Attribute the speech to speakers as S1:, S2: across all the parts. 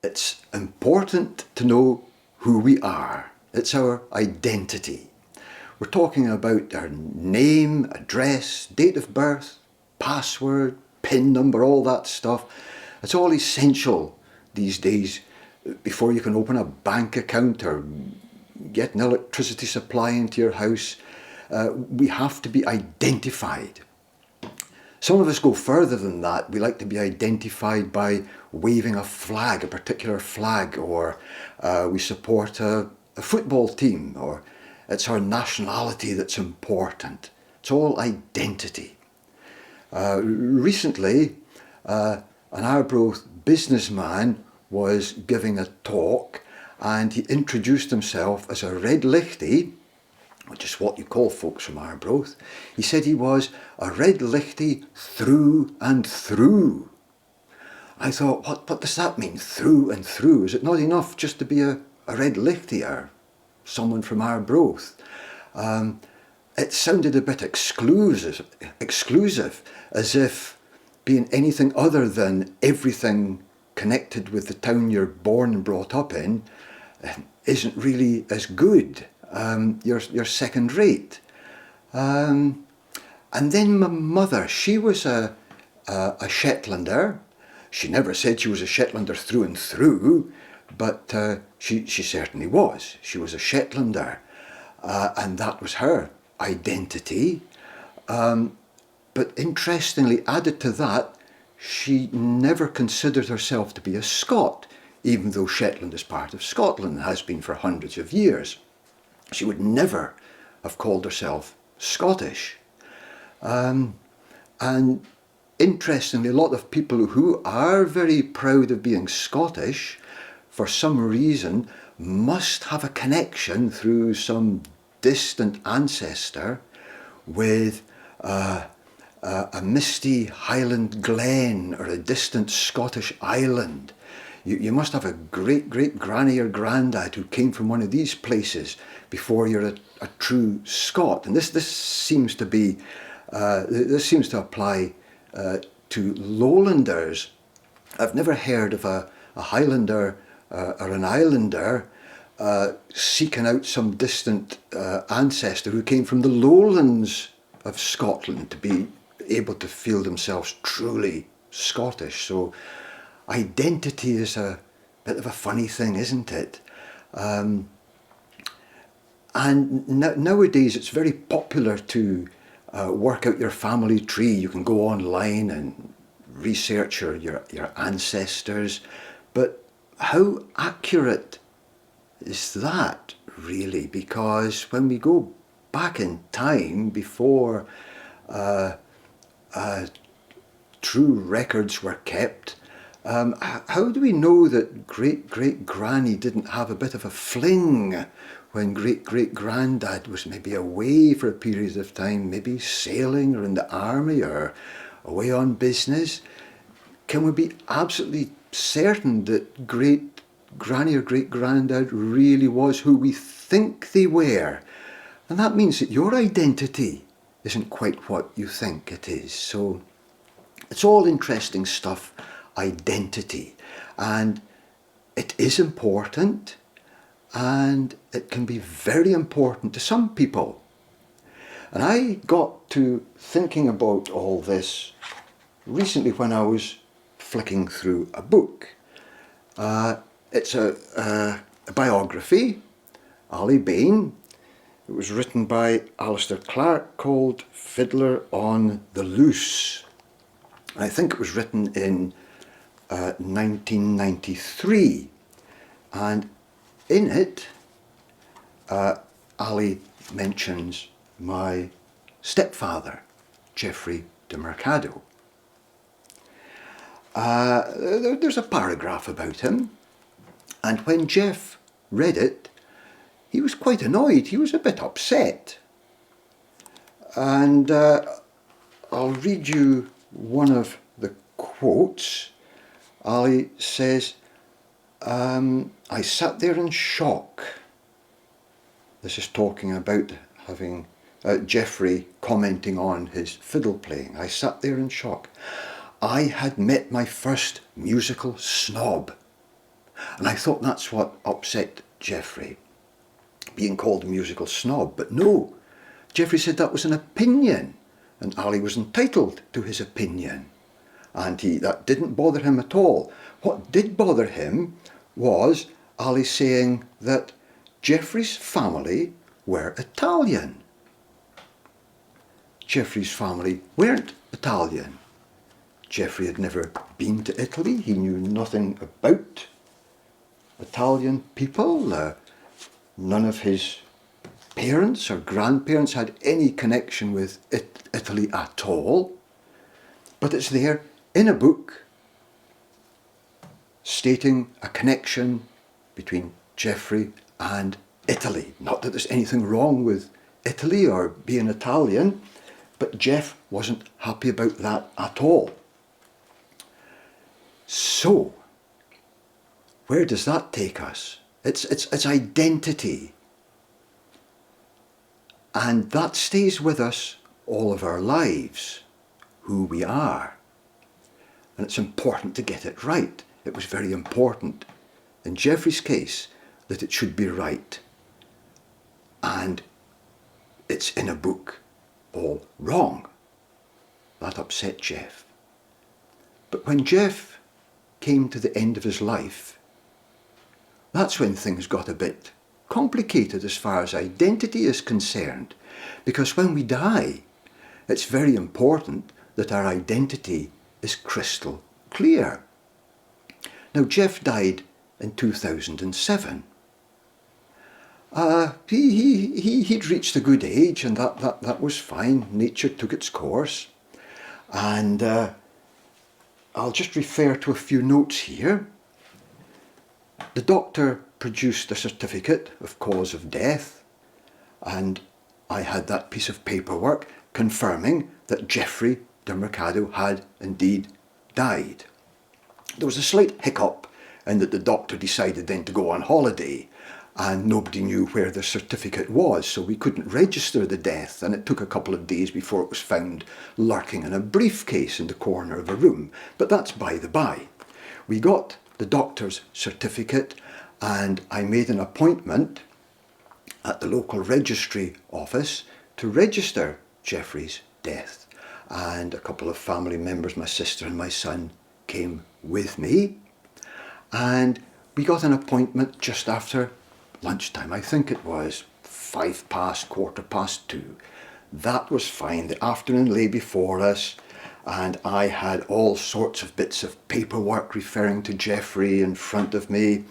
S1: It's important to know who we are. It's our identity. We're talking about our name, address, date of birth, password, PIN number, all that stuff. It's all essential these days before you can open a bank account or get an electricity supply into your house. We have to be identified. Some of us go further than that. We like to be identified by waving a flag, a particular flag, or we support a football team, or it's our nationality that's important. It's all identity. Recently, an Arbroath businessman was giving a talk, and he introduced himself as a red lichty, which is what you call folks from Arbroath. He said he was a red lichty through and through. I thought, what does that mean, through and through? Is it not enough just to be a red lichty or someone from Arbroath? It sounded a bit exclusive, as if being anything other than everything connected with the town you're born and brought up in isn't really as good. You're second rate. And then my mother, she was a Shetlander. She never said she was a Shetlander through and through, but she certainly was. She was a Shetlander, and that was her identity. But interestingly, added to that, she never considered herself to be a Scot, even though Shetland is part of Scotland and has been for hundreds of years. She would never have called herself Scottish. And interestingly, a lot of people who are very proud of being Scottish, for some reason, must have a connection through some distant ancestor with a misty Highland glen or a distant Scottish island. You must have a great-great-granny or grandad who came from one of these places before you're a true Scot. And this seems to be, this seems to apply to lowlanders. I've never heard of a Highlander or an Islander seeking out some distant ancestor who came from the lowlands of Scotland to be able to feel themselves truly Scottish. So identity is a bit of a funny thing, isn't it? And nowadays it's very popular to work out your family tree. You can go online and research your ancestors, but how accurate is that really? Because when we go back in time, before true records were kept, how do we know that great-great-granny didn't have a bit of a fling when great-great-granddad was maybe away for a period of time, maybe sailing or in the army or away on business? Can we be absolutely certain that great-granny or great-granddad really was who we think they were? And that means that your identity isn't quite what you think it is. So it's all interesting stuff, identity. And it is important, and it can be very important to some people. And I got to thinking about all this recently when I was flicking through a book. It's a biography, Ali Bain. It was written by Alistair Clark, called Fiddler on the Loose. I think it was written in 1993. And in it, Ali mentions my stepfather, Geoffrey de Mercado. There's a paragraph about him, and when Jeff read it, he was quite annoyed. He was a bit upset. And I'll read you one of the quotes. Ali says, I sat there in shock. This is talking about having Geoffrey commenting on his fiddle playing. I sat there in shock. I had met my first musical snob. And I thought that's what upset Geoffrey, being called a musical snob. But no, Geoffrey said that was an opinion, and Ali was entitled to his opinion. And that didn't bother him at all. What did bother him was Ali saying that Geoffrey's family were Italian. Geoffrey's family weren't Italian. Geoffrey had never been to Italy. He knew nothing about Italian people. None of his parents or grandparents had any connection with Italy at all. But it's there in a book stating a connection between Geoffrey and Italy. Not that there's anything wrong with Italy or being Italian, but Geoff wasn't happy about that at all. So, where does that take us? It's identity. And that stays with us all of our lives, who we are. And it's important to get it right. It was very important, in Geoffrey's case, that it should be right. And it's in a book all wrong. That upset Geoff. But when Geoff came to the end of his life, that's when things got a bit complicated as far as identity is concerned. Because when we die, it's very important that our identity is crystal clear. Now, Geoff died in 2007. He'd reached a good age, and that was fine. Nature took its course. And I'll just refer to a few notes here. The doctor produced a certificate of cause of death, and I had that piece of paperwork confirming that Geoffrey de Mercado had indeed died. There was a slight hiccup in that the doctor decided then to go on holiday, and nobody knew where the certificate was, so we couldn't register the death, and it took a couple of days before it was found lurking in a briefcase in the corner of a room. But that's by the by. We got the doctor's certificate, and I made an appointment at the local registry office to register Geoffrey's death. And a couple of family members, my sister and my son, came with me, and we got an appointment just after lunchtime. I think it was 5 past, 2:15. That was fine. The afternoon lay before us, and I had all sorts of bits of paperwork referring to Geoffrey in front of me,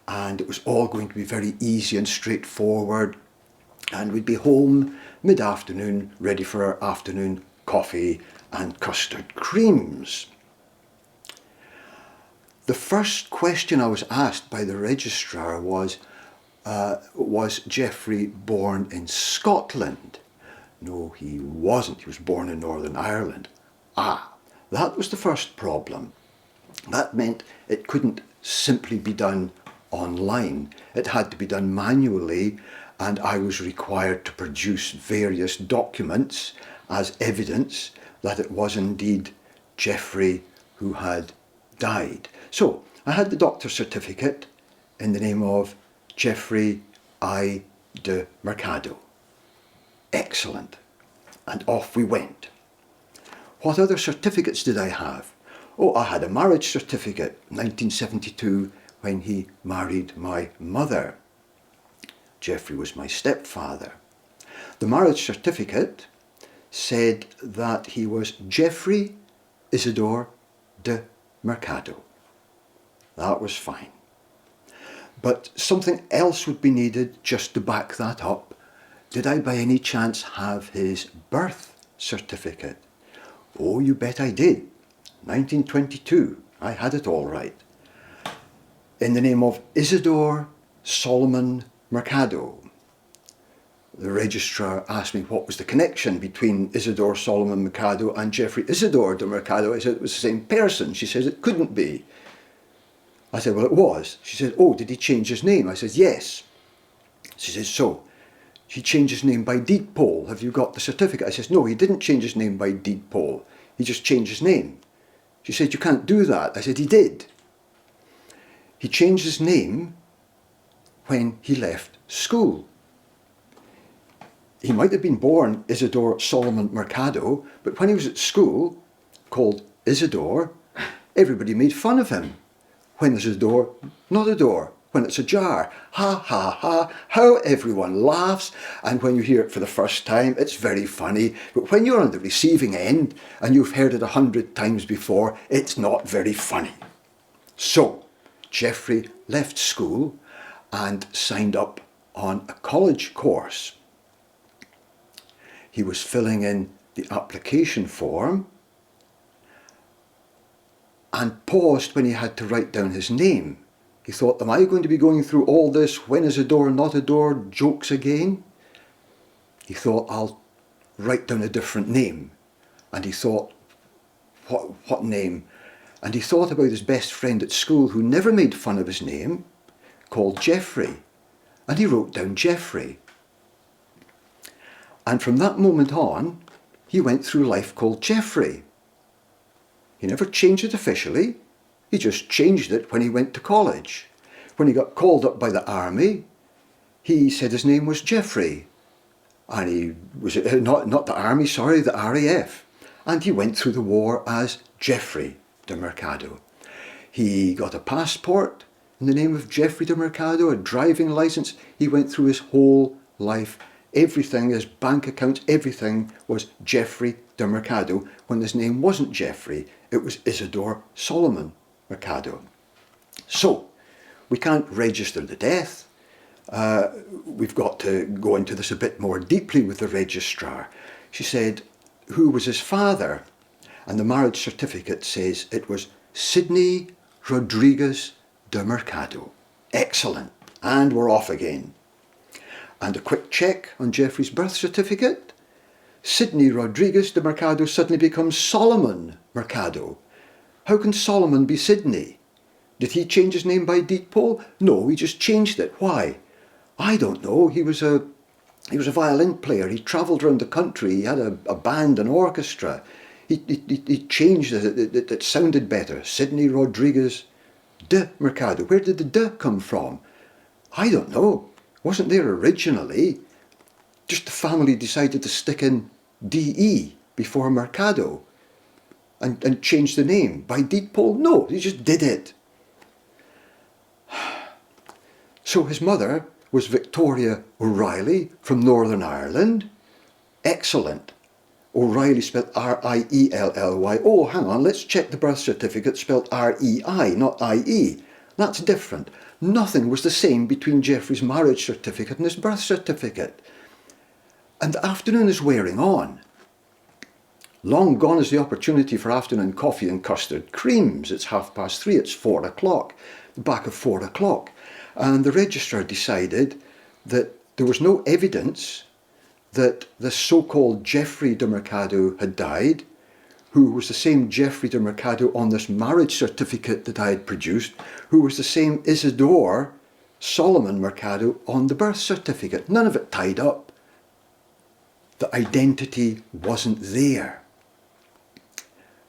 S1: and it was all going to be very easy and straightforward, and we'd be home mid-afternoon, ready for our afternoon coffee and custard creams. The first question I was asked by the registrar was Geoffrey born in Scotland? No, he wasn't. He was born in Northern Ireland. That was the first problem. That meant it couldn't simply be done online. It had to be done manually, and I was required to produce various documents as evidence that it was indeed Geoffrey who had died. So I had the doctor's certificate in the name of Geoffrey I. de Mercado. Excellent. And off we went. What other certificates did I have? I had a marriage certificate, 1972, when he married my mother. Geoffrey was my stepfather. The marriage certificate said that he was Geoffrey Isidore de Mercado. That was fine. But something else would be needed just to back that up. Did I by any chance have his birth certificate? Oh, you bet I did. 1922. I had it all right. In the name of Isidore Solomon Mercado. The registrar asked me what was the connection between Isidore Solomon Mercado and Geoffrey Isidore de Mercado. I said it was the same person. She says it couldn't be. I said, well, it was. She said, did he change his name? I said, yes. She says, so, he changed his name by deed poll. Have you got the certificate? I says, no, he didn't change his name by deed poll. He just changed his name. She said, you can't do that. I said, he did. he changed his name when he left school. He might have been born Isidore Solomon Mercado, but when he was at school, called Isidore, everybody made fun of him. When there's a door, not a door. When it's ajar, ha ha ha, how everyone laughs. And when you hear it for the first time, it's very funny. But when you're on the receiving end and you've heard it 100 times before, it's not very funny. So, Geoffrey left school and signed up on a college course. He was filling in the application form and paused when he had to write down his name. He thought, am I going to be going through all this when is a door, not a door jokes again? He thought, I'll write down a different name. And he thought, what name? And he thought about his best friend at school who never made fun of his name, called Geoffrey. And he wrote down Geoffrey. And from that moment on, he went through life called Geoffrey. He never changed it officially. He just changed it when he went to college. When he got called up by the army, he said his name was Geoffrey. And he was, not the army, sorry, the RAF. And he went through the war as Geoffrey de Mercado. He got a passport in the name of Geoffrey de Mercado, a driving licence. He went through his whole life. Everything, his bank accounts, everything was Geoffrey de Mercado. When his name wasn't Geoffrey, it was Isidore Solomon Mercado. So, we can't register the death. We've got to go into this a bit more deeply with the registrar. She said, who was his father? And the marriage certificate says it was Sidney Rodriguez de Mercado. Excellent. And we're off again. And a quick check on Geoffrey's birth certificate. Sidney Rodriguez de Mercado suddenly becomes Solomon Mercado. How can Solomon be Sidney? Did he change his name by deed poll? No, he just changed it. Why? I don't know. He was a violin player. He travelled around the country. He had a band, an orchestra. He changed it. It sounded better. Sidney Rodriguez de Mercado. Where did the de come from? I don't know. Wasn't there originally. Just the family decided to stick in DE before Mercado and change the name. By deed poll? No, he just did it. So his mother was Victoria O'Reilly from Northern Ireland. Excellent. O'Reilly spelled R-I-E-L-L-Y. Oh, hang on, let's check the birth certificate spelled R-E-I, not I-E. That's different. Nothing was the same between Geoffrey's marriage certificate and his birth certificate. And the afternoon is wearing on. Long gone is the opportunity for afternoon coffee and custard creams. It's 3:30, it's 4 o'clock, the back of 4 o'clock. And the registrar decided that there was no evidence that the so-called Geoffrey de Mercado had died, who was the same Geoffrey de Mercado on this marriage certificate that I had produced, who was the same Isidore Solomon Mercado on the birth certificate. None of it tied up. The identity wasn't there.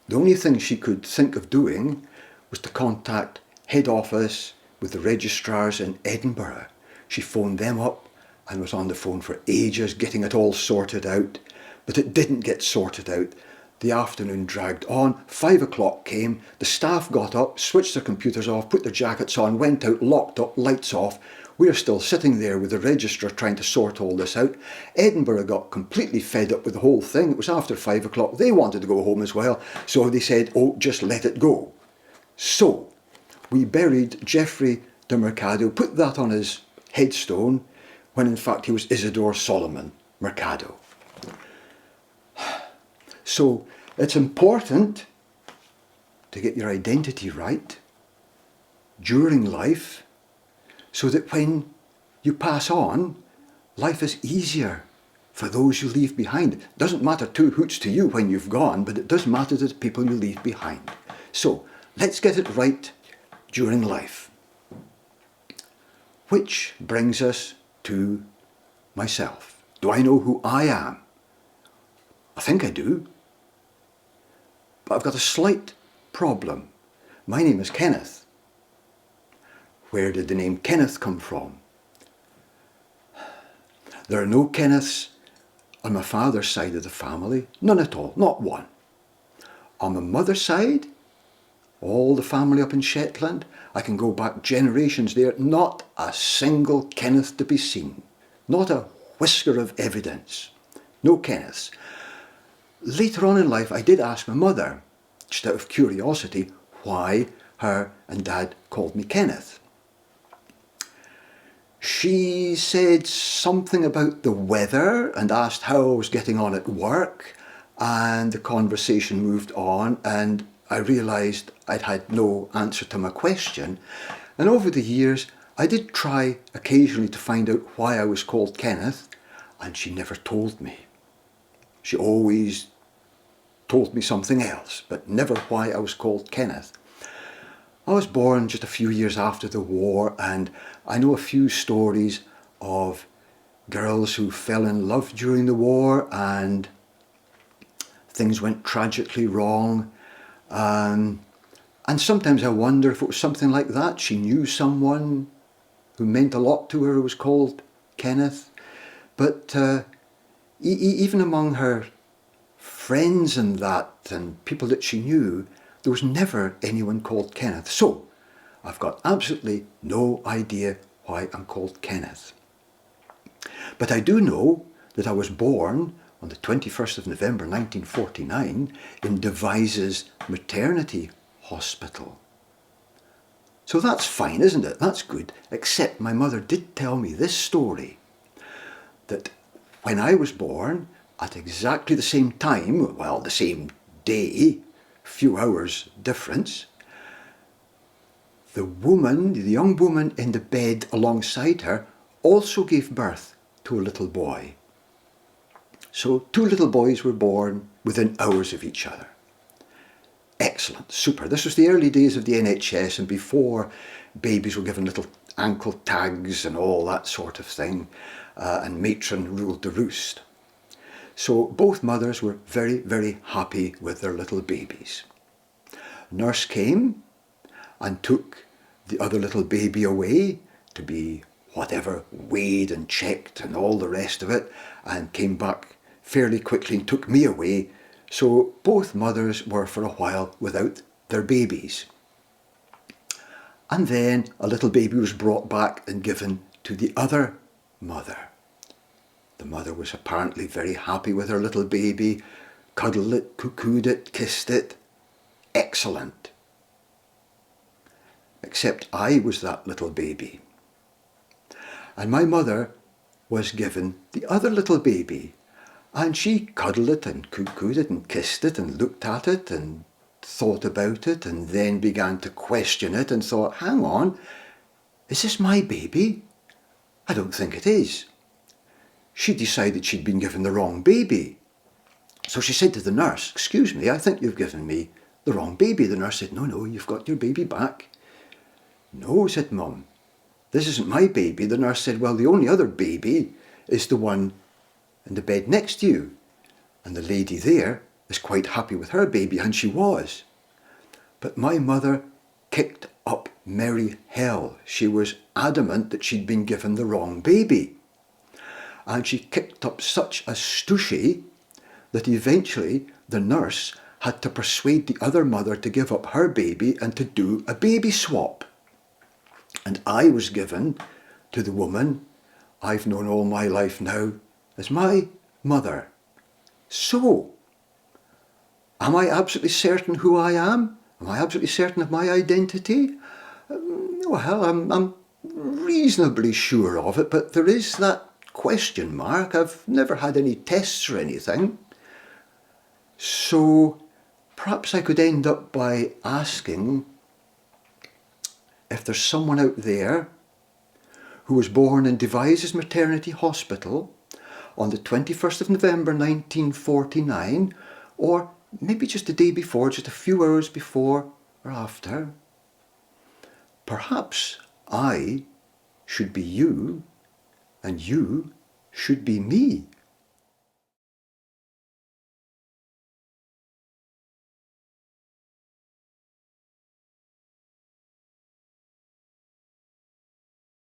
S1: The only thing she could think of doing was to contact head office with the registrars in Edinburgh. She phoned them up and was on the phone for ages getting it all sorted out, but it didn't get sorted out. The afternoon dragged on. 5 o'clock came, the staff got up, switched their computers off, put their jackets on, went out, locked up, lights off. We're still sitting there with the registrar trying to sort all this out. Edinburgh got completely fed up with the whole thing. It was after 5 o'clock. They wanted to go home as well. So they said, oh, just let it go. So we buried Geoffrey de Mercado, put that on his headstone, when in fact he was Isidore Solomon Mercado. So it's important to get your identity right during life, so that when you pass on, life is easier for those you leave behind. It doesn't matter two hoots to you when you've gone, but it does matter to the people you leave behind. So let's get it right during life. Which brings us to myself. Do I know who I am? I think I do. But I've got a slight problem. My name is Kenneth. Where did the name Kenneth come from? There are no Kenneths on my father's side of the family. None at all, not one. On my mother's side, all the family up in Shetland, I can go back generations there, not a single Kenneth to be seen. Not a whisker of evidence. No Kenneths. Later on in life, I did ask my mother, just out of curiosity, why her and Dad called me Kenneth. She said something about the weather and asked how I was getting on at work, and the conversation moved on, and I realised I'd had no answer to my question. And over the years, I did try occasionally to find out why I was called Kenneth, and she never told me. She always told me something else, but never why I was called Kenneth. I was born just a few years after the war, and I know a few stories of girls who fell in love during the war and things went tragically wrong. And sometimes I wonder if it was something like that. She knew someone who meant a lot to her who was called Kenneth. But even among her friends and that, and people that she knew, there was never anyone called Kenneth. So I've got absolutely no idea why I'm called Kenneth. But I do know that I was born on the 21st of November 1949 in Devizes Maternity Hospital. So that's fine, isn't it? That's good. Except my mother did tell me this story, that when I was born, at exactly the same time, well, the same day, few hours difference, the young woman in the bed alongside her also gave birth to a little boy. So 2 little boys were born within hours of each other. Excellent, super. This was the early days of the NHS and before babies were given little ankle tags and all that sort of thing, and matron ruled the roost. So both mothers were very, very happy with their little babies. Nurse came and took the other little baby away to be whatever, weighed and checked and all the rest of it, and came back fairly quickly and took me away. So both mothers were for a while without their babies. And then a little baby was brought back and given to the other mother. The mother was apparently very happy with her little baby, cuddled it, cuckooed it, kissed it. Excellent. Except I was that little baby. And my mother was given the other little baby, and she cuddled it and cuckooed it and kissed it and looked at it and thought about it and then began to question it and thought, hang on, is this my baby? I don't think it is. She decided she'd been given the wrong baby. So she said to the nurse, excuse me, I think you've given me the wrong baby. The nurse said, no, you've got your baby back. No, said Mum, this isn't my baby. The nurse said, well, the only other baby is the one in the bed next to you. And the lady there is quite happy with her baby, and she was. But my mother kicked up merry hell. She was adamant that she'd been given the wrong baby. And she kicked up such a stooshy that eventually the nurse had to persuade the other mother to give up her baby and to do a baby swap. And I was given to the woman I've known all my life now as my mother. So, am I absolutely certain who I am? Am I absolutely certain of my identity? Well, I'm reasonably sure of it, but there is that question mark. I've never had any tests or anything. So perhaps I could end up by asking if there's someone out there who was born in Devizes Maternity Hospital on the 21st of November 1949, or maybe just the day before, just a few hours before or after. Perhaps I should be you and you should be me.